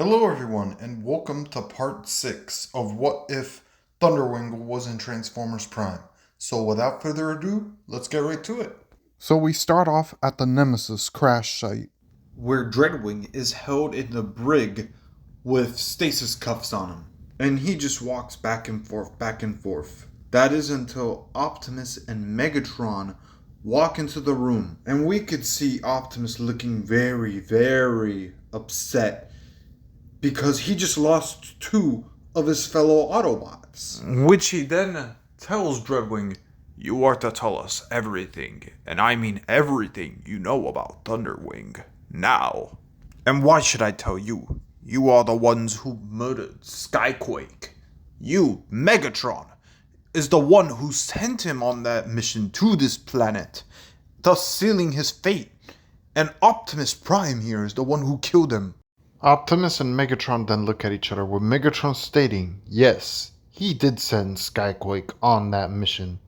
Hello everyone, and welcome to part 6 of What If ThunderWing was in Transformers Prime. So without further ado, let's get right to it. So we start off at the Nemesis crash site, where Dreadwing is held in the brig with stasis cuffs on him. And he just walks back and forth, back and forth. That is until Optimus and Megatron walk into the room. And we could see Optimus looking very, very upset, because he just lost 2 of his fellow Autobots. Which he then tells Dreadwing, "You are to tell us everything, and I mean everything you know about ThunderWing, now." "And why should I tell you? You are the ones who murdered Skyquake. You, Megatron, is the one who sent him on that mission to this planet, thus sealing his fate. And Optimus Prime here is the one who killed him." Optimus and Megatron then look at each other, with Megatron stating, yes, he did send Skyquake on that mission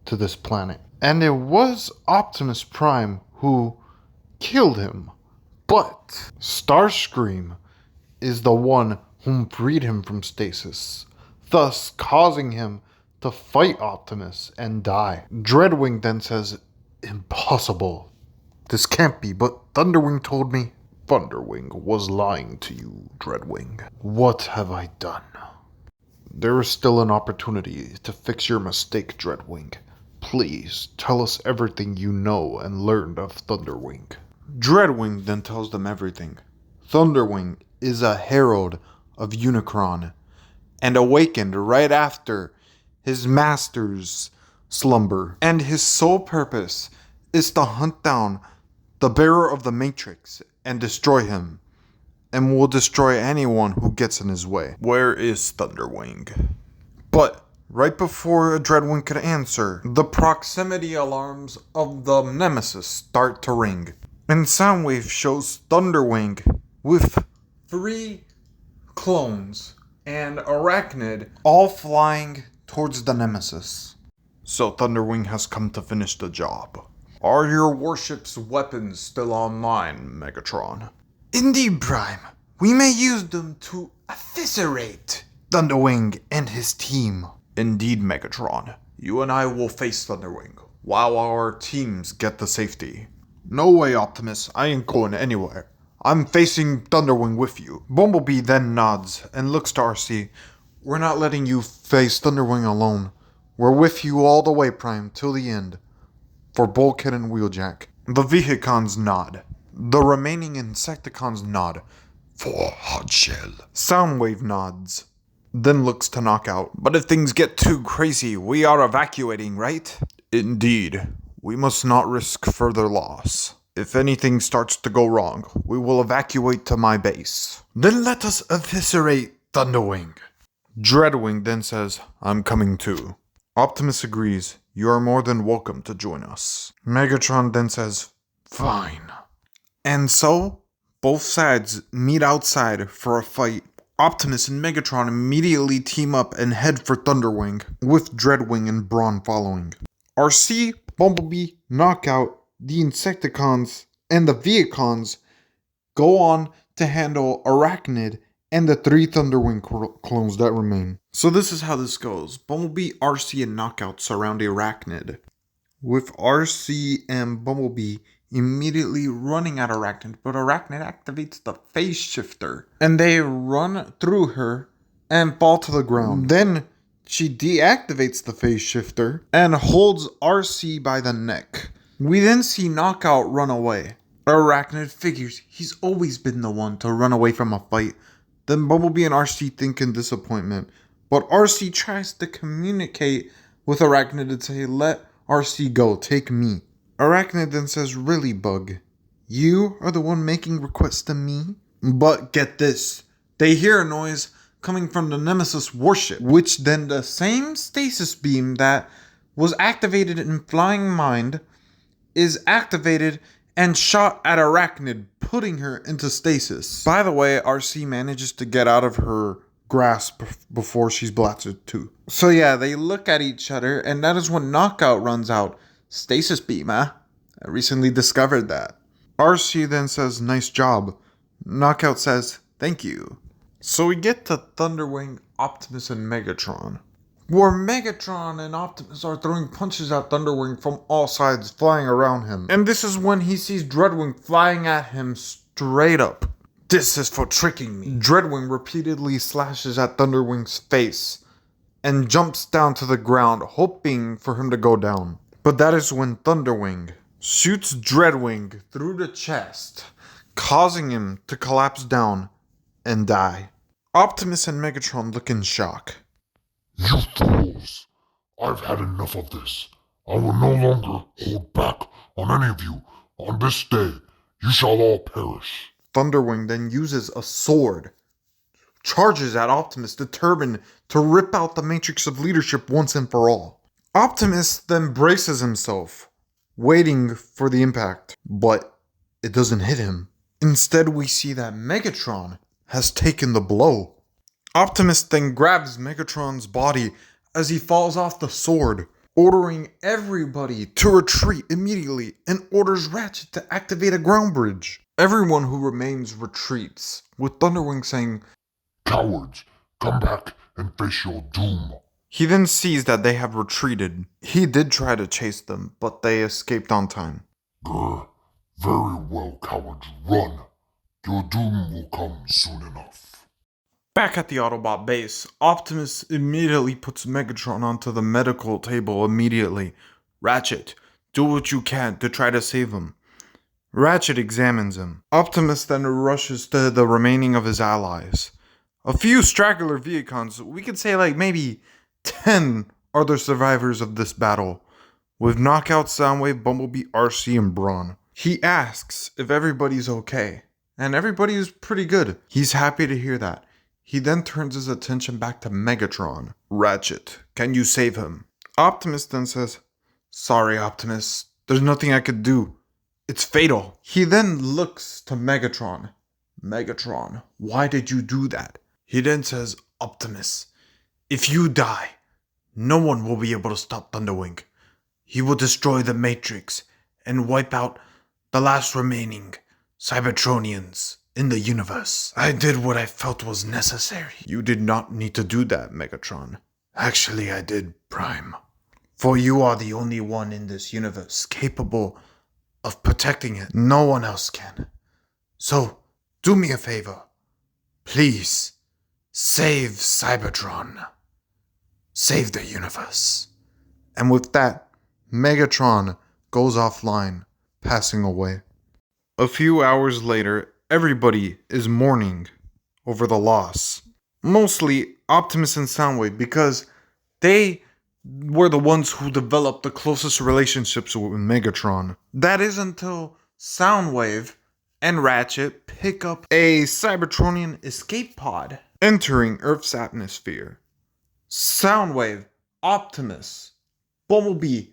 to this planet. And it was Optimus Prime who killed him. But Starscream is the one whom freed him from stasis, thus causing him to fight Optimus and die. Dreadwing then says, "Impossible. This can't be, but ThunderWing told me." "ThunderWing was lying to you, Dreadwing. What have I done?" "There is still an opportunity to fix your mistake, Dreadwing. Please tell us everything you know and learned of ThunderWing." Dreadwing then tells them everything. ThunderWing is a herald of Unicron, and awakened right after his master's slumber. And his sole purpose is to hunt down the bearer of the Matrix and destroy him, and will destroy anyone who gets in his way. Where is ThunderWing? But right before Dreadwing could answer, The proximity alarms of the Nemesis start to ring, and Soundwave shows ThunderWing with 3 clones and Arachnid. all flying towards the Nemesis. So ThunderWing has come to finish the job. Are your warship's weapons still online, Megatron? "Indeed, Prime. We may use them to eviscerate ThunderWing and his team." "Indeed, Megatron. You and I will face ThunderWing, while our teams get to safety." "No way, Optimus. I ain't going anywhere. I'm facing ThunderWing with you." Bumblebee then nods and looks to RC. "We're not letting you face ThunderWing alone. We're with you all the way, Prime, till the end." For Bulkhead and Wheeljack, the Vehicons nod. The remaining Insecticons nod. For Hotshell, Soundwave nods, then looks to Knockout. "But if things get too crazy, we are evacuating, right?" "Indeed. We must not risk further loss. If anything starts to go wrong, we will evacuate to my base." "Then let us eviscerate ThunderWing." Dreadwing then says, "I'm coming too." Optimus agrees. "You are more than welcome to join us." Megatron then says, "Fine." And so, both sides meet outside for a fight. Optimus and Megatron immediately team up and head for ThunderWing, with Dreadwing and Brawn following. RC, Bumblebee, Knockout, the Insecticons, and the Vehicons go on to handle Arachnid and the 3 ThunderWing clones that remain. So this is how this goes. Bumblebee, RC, and Knockout surround Arachnid, with RC and Bumblebee immediately running at Arachnid, but Arachnid activates the phase shifter, and they run through her and fall to the ground. Then she deactivates the phase shifter and holds RC by the neck. We then see Knockout run away. Arachnid figures he's always been the one to run away from a fight. Then Bumblebee and RC think in disappointment, but RC tries to communicate with Arachnid and say, "Let RC go, take me." Arachnid then says, "Really, Bug? You are the one making requests to me?" But get this, they hear a noise coming from the Nemesis warship, which then the same stasis beam that was activated in Flying Mind is activated and shot at Arachnid, putting her into stasis. By the way, RC manages to get out of her grasp before she's blasted too. So yeah, they look at each other, and that is when Knockout runs out. "Stasis beam, huh? I recently discovered that." RC then says, "Nice job." Knockout says, "Thank you." So we get to ThunderWing, Optimus, and Megatron, where Megatron and Optimus are throwing punches at ThunderWing from all sides, flying around him. And this is when he sees Dreadwing flying at him straight up. This is for tricking me. Dreadwing repeatedly slashes at ThunderWing's face and jumps down to the ground, hoping for him to go down. But that is when ThunderWing shoots Dreadwing through the chest, causing him to collapse down and die. Optimus and Megatron look in shock. You fools! I've had enough of this. I will no longer hold back on any of you. On this day, you shall all perish. ThunderWing then uses a sword, charges at Optimus, determined to rip out the matrix of leadership once and for all. Optimus then braces himself, waiting for the impact, but it doesn't hit him. Instead, we see that Megatron has taken the blow. Optimus then grabs Megatron's body as he falls off the sword, ordering everybody to retreat immediately and orders Ratchet to activate a ground bridge. Everyone who remains retreats, with ThunderWing saying, Cowards, come back and face your doom. He then sees that they have retreated. He did try to chase them, but they escaped on time. Grr, very well, cowards, run. Your doom will come soon enough. Back at the Autobot base, Optimus immediately puts Megatron onto the medical table immediately. Ratchet, do what you can to try to save him. Ratchet examines him. Optimus then rushes to the remaining of his allies. A few straggler Vehicons, we could say like maybe 10 are the survivors of this battle, with Knockout, Soundwave, Bumblebee, RC, and Brawn. He asks if everybody's okay, and everybody is pretty good. He's happy to hear that. He then turns his attention back to Megatron. Ratchet, can you save him? Optimus then says, Sorry, Optimus, there's nothing I could do. It's fatal. He then looks to Megatron. Megatron, why did you do that? He then says, Optimus, if you die, no one will be able to stop ThunderWing. He will destroy the Matrix and wipe out the last remaining Cybertronians in the universe. I did what I felt was necessary. You did not need to do that, Megatron. Actually, I did, Prime. For you are the only one in this universe capable of protecting it. No one else can. So, do me a favor. Please, save Cybertron. Save the universe. And with that, Megatron goes offline, passing away. A few hours later, everybody is mourning over the loss. Mostly Optimus and Soundwave, because they were the ones who developed the closest relationships with Megatron. That is until Soundwave and Ratchet pick up a Cybertronian escape pod entering Earth's atmosphere. Soundwave, Optimus, Bumblebee,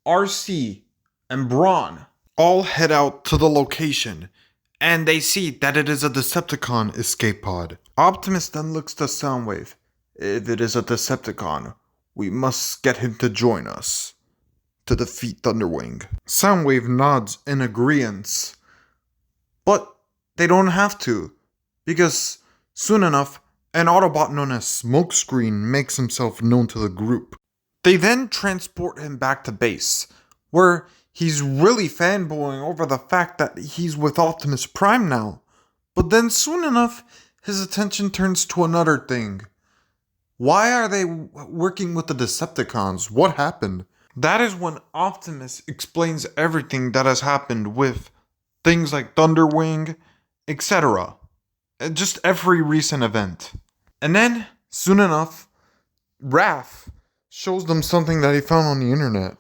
RC, and Brawn all head out to the location, and they see that it is a Decepticon escape pod. Optimus then looks to Soundwave. If it is a Decepticon, we must get him to join us to defeat ThunderWing. Soundwave nods in agreeance, but they don't have to, because soon enough, an Autobot known as Smokescreen makes himself known to the group. They then transport him back to base, where he's really fanboying over the fact that he's with Optimus Prime now. But then soon enough, his attention turns to another thing. Why are they working with the Decepticons? What happened? That is when Optimus explains everything that has happened with things like ThunderWing, etc. Just every recent event. And then, soon enough, Raph shows them something that he found on the internet.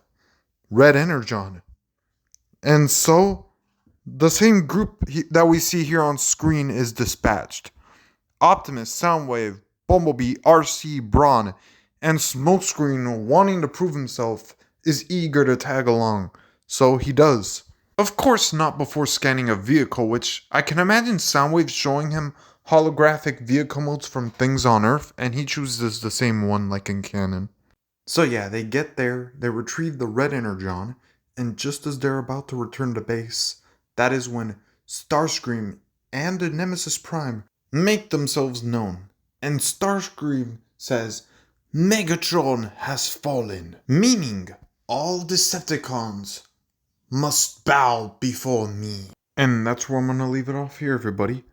Red Energon. And so, the same group that we see here on screen is dispatched. Optimus, Soundwave, Bumblebee, RC, Brawn, and Smokescreen, wanting to prove himself, is eager to tag along. So he does. Of course not before scanning a vehicle, which I can imagine Soundwave showing him holographic vehicle modes from things on Earth, and he chooses the same one like in canon. So yeah, they get there, they retrieve the Red Energon, and just as they're about to return to base, that is when Starscream and Nemesis Prime make themselves known. And Starscream says, Megatron has fallen, meaning all Decepticons must bow before me. And that's where I'm going to leave it off here, everybody.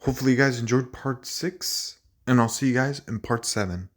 Hopefully you guys enjoyed part 6, and I'll see you guys in part 7.